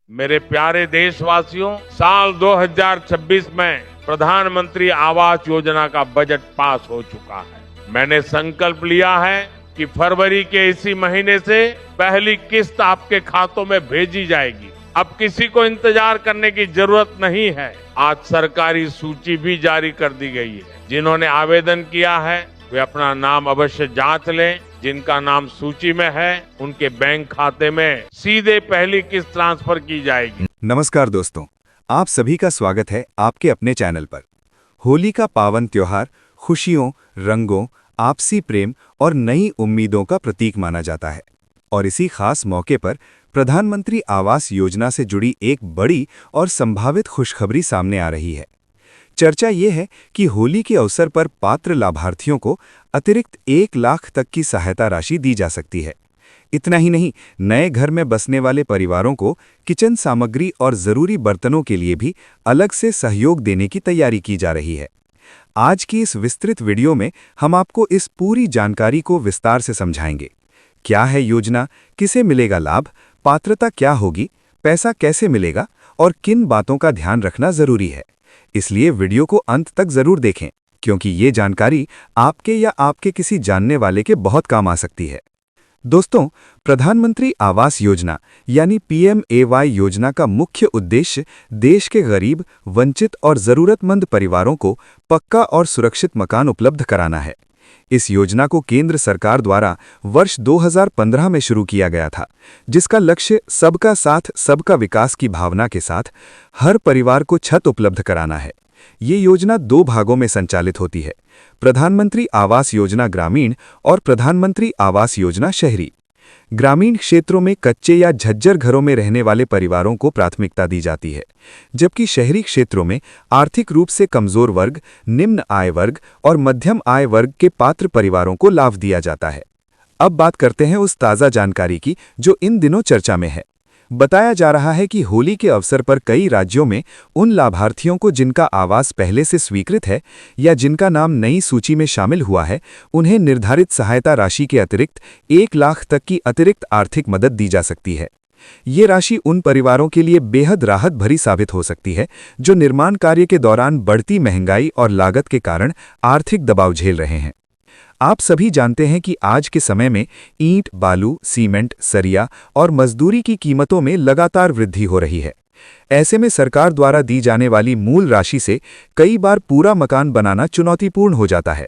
मेरे प्यारे देशवासियों, साल 2026 में प्रधानमंत्री आवास योजना का बजट पास हो चुका है। मैंने संकल्प लिया है कि फरवरी के इसी महीने से पहली किस्त आपके खातों में भेजी जाएगी। अब किसी को इंतजार करने की जरूरत नहीं है। आज सरकारी सूची भी जारी कर दी गई है। जिन्होंने आवेदन किया है वे अपना नाम अवश्य जांच लें। जिनका नाम सूची में है उनके बैंक खाते में सीधे पहली किस्त ट्रांसफर की जाएगी। नमस्कार दोस्तों, आप सभी का स्वागत है आपके अपने चैनल पर। होली का पावन त्योहार खुशियों, रंगों, आपसी प्रेम और नई उम्मीदों का प्रतीक माना जाता है। और इसी खास मौके पर प्रधानमंत्री आवास योजना से जुड़ी एक बड़ी और संभावित खुशखबरी सामने आ रही है। चर्चा ये है कि होली के अवसर पर पात्र लाभार्थियों को अतिरिक्त 1 लाख तक की सहायता राशि दी जा सकती है। इतना ही नहीं, नए घर में बसने वाले परिवारों को किचन सामग्री और ज़रूरी बर्तनों के लिए भी अलग से सहयोग देने की तैयारी की जा रही है। आज की इस विस्तृत वीडियो में हम आपको इस पूरी जानकारी को विस्तार से समझाएंगे। क्या है योजना, किसे मिलेगा लाभ, पात्रता क्या होगी, पैसा कैसे मिलेगा और किन बातों का ध्यान रखना जरूरी है। इसलिए वीडियो को अंत तक जरूर देखें, क्योंकि ये जानकारी आपके या आपके किसी जानने वाले के बहुत काम आ सकती है। दोस्तों, प्रधानमंत्री आवास योजना यानी PMAY योजना का मुख्य उद्देश्य देश के गरीब, वंचित और जरूरतमंद परिवारों को पक्का और सुरक्षित मकान उपलब्ध कराना है। इस योजना को केंद्र सरकार द्वारा वर्ष 2015 में शुरू किया गया था, जिसका लक्ष्य सबका साथ सबका विकास की भावना के साथ हर परिवार को छत उपलब्ध कराना है। ये योजना 2 भागों में संचालित होती है: प्रधानमंत्री आवास योजना ग्रामीण और प्रधानमंत्री आवास योजना शहरी। ग्रामीण क्षेत्रों में कच्चे या झज्जर घरों में रहने वाले परिवारों को प्राथमिकता दी जाती है, जबकि शहरी क्षेत्रों में आर्थिक रूप से कमजोर वर्ग, निम्न आय वर्ग और मध्यम आय वर्ग के पात्र परिवारों को लाभ दिया जाता है। अब बात करते हैं उस ताज़ा जानकारी की जो इन दिनों चर्चा में है। बताया जा रहा है कि होली के अवसर पर कई राज्यों में उन लाभार्थियों को जिनका आवास पहले से स्वीकृत है या जिनका नाम नई सूची में शामिल हुआ है, उन्हें निर्धारित सहायता राशि के अतिरिक्त 1 लाख तक की अतिरिक्त आर्थिक मदद दी जा सकती है। ये राशि उन परिवारों के लिए बेहद राहत भरी साबित हो सकती है जो निर्माण कार्य के दौरान बढ़ती महंगाई और लागत के कारण आर्थिक दबाव झेल रहे हैं। आप सभी जानते हैं कि आज के समय में ईंट, बालू, सीमेंट, सरिया और मजदूरी की कीमतों में लगातार वृद्धि हो रही है। ऐसे में सरकार द्वारा दी जाने वाली मूल राशि से कई बार पूरा मकान बनाना चुनौतीपूर्ण हो जाता है।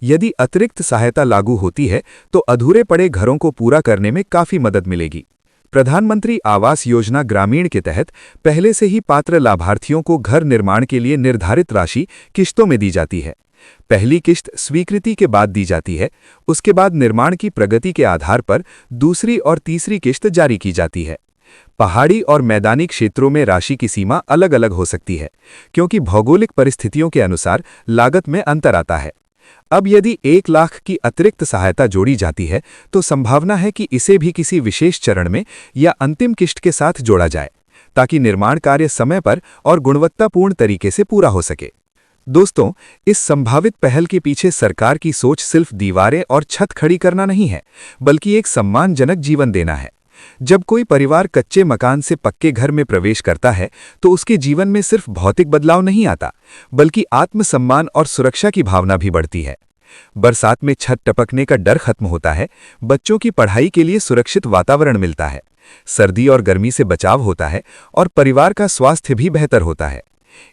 यदि अतिरिक्त सहायता लागू होती है तो अधूरे पड़े घरों को पूरा करने में काफ़ी मदद मिलेगी। प्रधानमंत्री आवास योजना ग्रामीण के तहत पहले से ही पात्र लाभार्थियों को घर निर्माण के लिए निर्धारित राशि किश्तों में दी जाती है। पहली किश्त स्वीकृति के बाद दी जाती है, उसके बाद निर्माण की प्रगति के आधार पर दूसरी और तीसरी किश्त जारी की जाती है। पहाड़ी और मैदानी क्षेत्रों में राशि की सीमा अलग अलग हो सकती है, क्योंकि भौगोलिक परिस्थितियों के अनुसार लागत में अंतर आता है। अब यदि 1 लाख की अतिरिक्त सहायता जोड़ी जाती है तो संभावना है कि इसे भी किसी विशेष चरण में या अंतिम किश्त के साथ जोड़ा जाए, ताकि निर्माण कार्य समय पर और गुणवत्तापूर्ण तरीके से पूरा हो सके। दोस्तों, इस संभावित पहल के पीछे सरकार की सोच सिर्फ दीवारें और छत खड़ी करना नहीं है, बल्कि एक सम्मानजनक जीवन देना है। जब कोई परिवार कच्चे मकान से पक्के घर में प्रवेश करता है तो उसके जीवन में सिर्फ भौतिक बदलाव नहीं आता, बल्कि आत्मसम्मान और सुरक्षा की भावना भी बढ़ती है। बरसात में छत टपकने का डर खत्म होता है, बच्चों की पढ़ाई के लिए सुरक्षित वातावरण मिलता है, सर्दी और गर्मी से बचाव होता है और परिवार का स्वास्थ्य भी बेहतर होता है।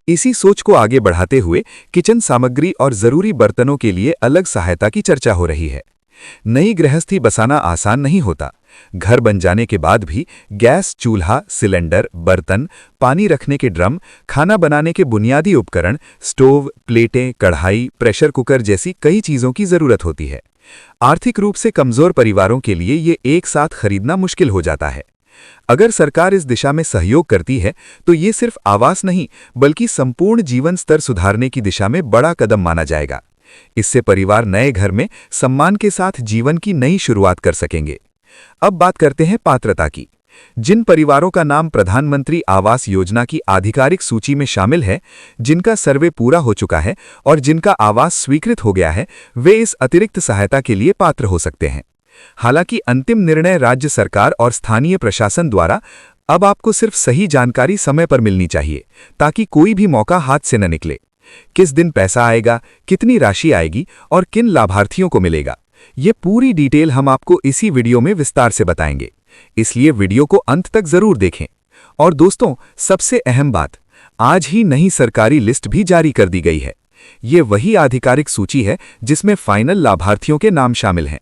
इसी सोच को आगे बढ़ाते हुए किचन सामग्री और जरूरी बर्तनों के लिए अलग सहायता की चर्चा हो रही है। नई गृहस्थी बसाना आसान नहीं होता। घर बन जाने के बाद भी गैस चूल्हा, सिलेंडर, बर्तन, पानी रखने के ड्रम, खाना बनाने के बुनियादी उपकरण, स्टोव, प्लेटें, कढ़ाई, प्रेशर कुकर जैसी कई चीज़ों की ज़रूरत होती है। आर्थिक रूप से कमज़ोर परिवारों के लिए ये एक साथ खरीदना मुश्किल हो जाता है। अगर सरकार इस दिशा में सहयोग करती है तो ये सिर्फ आवास नहीं, बल्कि संपूर्ण जीवन स्तर सुधारने की दिशा में बड़ा कदम माना जाएगा। इससे परिवार नए घर में सम्मान के साथ जीवन की नई शुरुआत कर सकेंगे। अब बात करते हैं पात्रता की। जिन परिवारों का नाम प्रधानमंत्री आवास योजना की आधिकारिक सूची में शामिल है, जिनका सर्वे पूरा हो चुका है और जिनका आवास स्वीकृत हो गया है, वे इस अतिरिक्त सहायता के लिए पात्र हो सकते हैं। हालांकि अंतिम निर्णय राज्य सरकार और स्थानीय प्रशासन द्वारा अब आपको सिर्फ सही जानकारी समय पर मिलनी चाहिए ताकि कोई भी मौका हाथ से न निकले। किस दिन पैसा आएगा, कितनी राशि आएगी और किन लाभार्थियों को मिलेगा, ये पूरी डिटेल हम आपको इसी वीडियो में विस्तार से बताएंगे, इसलिए वीडियो को अंत तक जरूर देखें। और दोस्तों, सबसे अहम बात, आज ही नई सरकारी लिस्ट भी जारी कर दी गई है। ये वही आधिकारिक सूची है जिसमें फाइनल लाभार्थियों के नाम शामिल हैं।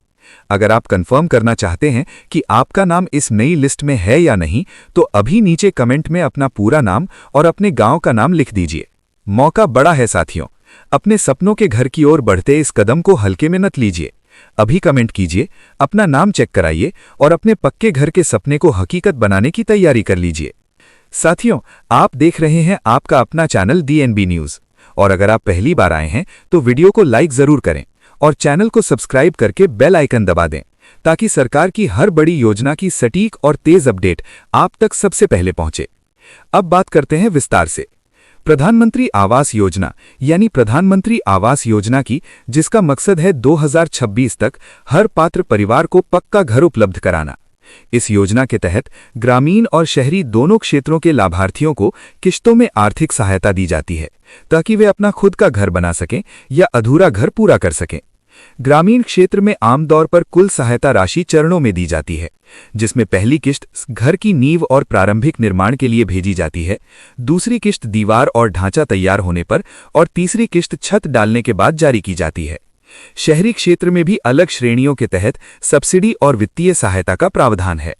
अगर आप कंफर्म करना चाहते हैं कि आपका नाम इस नई लिस्ट में है या नहीं, तो अभी नीचे कमेंट में अपना पूरा नाम और अपने गांव का नाम लिख दीजिए। मौका बड़ा है साथियों, अपने सपनों के घर की ओर बढ़ते इस कदम को हल्के में मत लीजिए। अभी कमेंट कीजिए, अपना नाम चेक कराइए और अपने पक्के घर के सपने को हकीकत बनाने की तैयारी कर लीजिए। साथियों, आप देख रहे हैं आपका अपना चैनल DNB न्यूज, और अगर आप पहली बार आए हैं तो वीडियो को लाइक जरूर करें और चैनल को सब्सक्राइब करके बेल आइकन दबा दें ताकि सरकार की हर बड़ी योजना की सटीक और तेज अपडेट आप तक सबसे पहले पहुंचे। अब बात करते हैं विस्तार से प्रधानमंत्री आवास योजना यानी प्रधानमंत्री आवास योजना की, जिसका मकसद है 2026 तक हर पात्र परिवार को पक्का घर उपलब्ध कराना। इस योजना के तहत ग्रामीण और शहरी दोनों क्षेत्रों के लाभार्थियों को किश्तों में आर्थिक सहायता दी जाती है ताकि वे अपना खुद का घर बना सकें या अधूरा घर पूरा कर सकें। ग्रामीण क्षेत्र में आमतौर पर कुल सहायता राशि चरणों में दी जाती है, जिसमें पहली किश्त घर की नींव और प्रारंभिक निर्माण के लिए भेजी जाती है, दूसरी किश्त दीवार और ढांचा तैयार होने पर और तीसरी किश्त छत डालने के बाद जारी की जाती है। शहरी क्षेत्र में भी अलग श्रेणियों के तहत सब्सिडी और वित्तीय सहायता का प्रावधान है।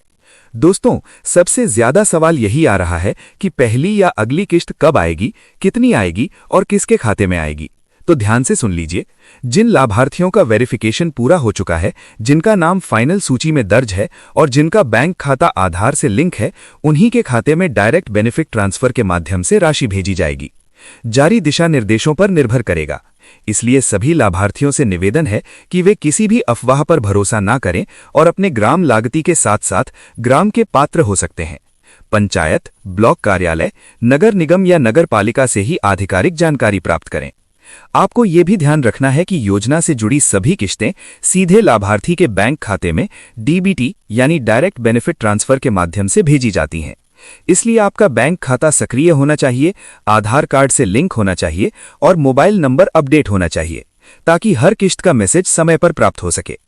दोस्तों, सबसे ज्यादा सवाल यही आ रहा है कि पहली या अगली किश्त कब आएगी, कितनी आएगी और किसके खाते में आएगी। तो ध्यान से सुन लीजिए, जिन लाभार्थियों का वेरिफिकेशन पूरा हो चुका है, जिनका नाम फाइनल सूची में दर्ज है और जिनका बैंक खाता आधार से लिंक है, उन्हीं के खाते में डायरेक्ट बेनिफिट ट्रांसफर के माध्यम से राशि भेजी जाएगी। जारी दिशा निर्देशों पर निर्भर करेगा, इसलिए सभी लाभार्थियों से निवेदन है कि वे किसी भी अफवाह पर भरोसा ना करें और अपने ग्राम लागती के साथ साथ ग्राम के पात्र हो सकते हैं। पंचायत, ब्लॉक कार्यालय, नगर निगम या नगर पालिका से ही आधिकारिक जानकारी प्राप्त करें। आपको ये भी ध्यान रखना है कि योजना से जुड़ी सभी किश्तें सीधे लाभार्थी के बैंक खाते में DBT यानी डायरेक्ट बेनिफिट ट्रांसफर के माध्यम से भेजी जाती हैं। इसलिए आपका बैंक खाता सक्रिय होना चाहिए, आधार कार्ड से लिंक होना चाहिए और मोबाइल नंबर अपडेट होना चाहिए ताकि हर किश्त का मैसेज समय पर प्राप्त हो सके।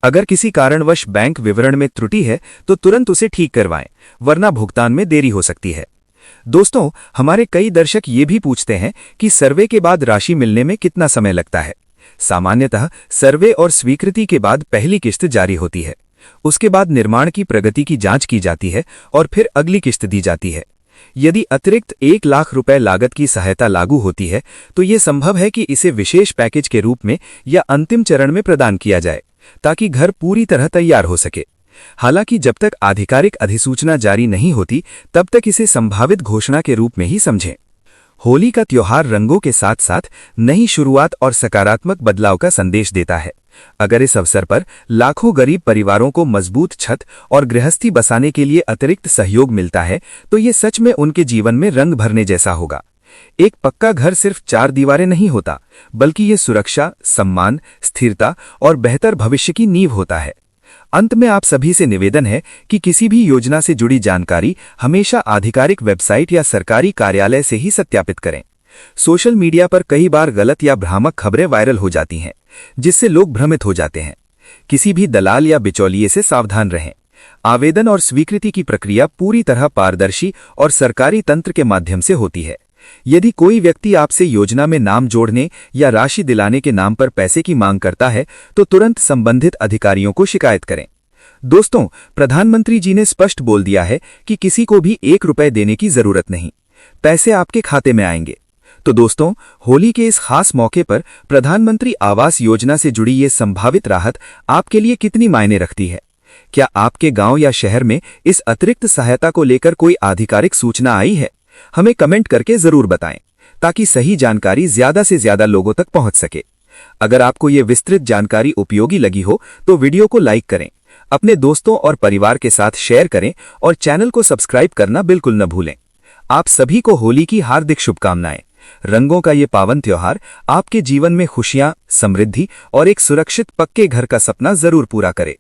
अगर किसी कारणवश बैंक विवरण में त्रुटि है तो तुरंत उसे ठीक करवाएं, वरना भुगतान में देरी हो सकती है। दोस्तों, हमारे कई दर्शक ये भी पूछते हैं कि सर्वे के बाद राशि मिलने में कितना समय लगता है। सामान्यतः सर्वे और स्वीकृति के बाद पहली किश्त जारी होती है, उसके बाद निर्माण की प्रगति की जांच की जाती है और फिर अगली किश्त दी जाती है। यदि अतिरिक्त 1 लाख रुपए लागत की सहायता लागू होती है तो ये संभव है कि इसे विशेष पैकेज के रूप में या अंतिम चरण में प्रदान किया जाए ताकि घर पूरी तरह तैयार हो सके। हालांकि जब तक आधिकारिक अधिसूचना जारी नहीं होती, तब तक इसे संभावित घोषणा के रूप में ही समझें। होली का त्योहार रंगों के साथ साथ नई शुरुआत और सकारात्मक बदलाव का संदेश देता है। अगर इस अवसर पर लाखों गरीब परिवारों को मजबूत छत और गृहस्थी बसाने के लिए अतिरिक्त सहयोग मिलता है, तो ये सच में उनके जीवन में रंग भरने जैसा होगा। एक पक्का घर सिर्फ 4 दीवारें नहीं होता, बल्कि ये सुरक्षा, सम्मान, स्थिरता और बेहतर भविष्य की नींव होता है। अंत में आप सभी से निवेदन है कि किसी भी योजना से जुड़ी जानकारी हमेशा आधिकारिक वेबसाइट या सरकारी कार्यालय से ही सत्यापित करें। सोशल मीडिया पर कई बार गलत या भ्रामक खबरें वायरल हो जाती हैं, जिससे लोग भ्रमित हो जाते हैं। किसी भी दलाल या बिचौलिए से सावधान रहें। आवेदन और स्वीकृति की प्रक्रिया पूरी तरह पारदर्शी और सरकारी तंत्र के माध्यम से होती है। यदि कोई व्यक्ति आपसे योजना में नाम जोड़ने या राशि दिलाने के नाम पर पैसे की मांग करता है, तो तुरंत संबंधित अधिकारियों को शिकायत करें। दोस्तों, प्रधानमंत्री जी ने स्पष्ट बोल दिया है कि किसी को भी 1 रुपए देने की जरूरत नहीं, पैसे आपके खाते में आएंगे। तो दोस्तों, होली के इस खास मौके पर प्रधानमंत्री आवास योजना से जुड़ी ये संभावित राहत आपके लिए कितनी मायने रखती है? क्या आपके गांव या शहर में इस अतिरिक्त सहायता को लेकर कोई आधिकारिक सूचना आई है? हमें कमेंट करके जरूर बताएं ताकि सही जानकारी ज्यादा से ज्यादा लोगों तक पहुंच सके। अगर आपको ये विस्तृत जानकारी उपयोगी लगी हो तो वीडियो को लाइक करें, अपने दोस्तों और परिवार के साथ शेयर करें और चैनल को सब्सक्राइब करना बिल्कुल न भूलें। आप सभी को होली की हार्दिक शुभकामनाएं। रंगों का ये पावन त्योहार आपके जीवन में खुशियां, समृद्धि और एक सुरक्षित पक्के घर का सपना जरूर पूरा करे।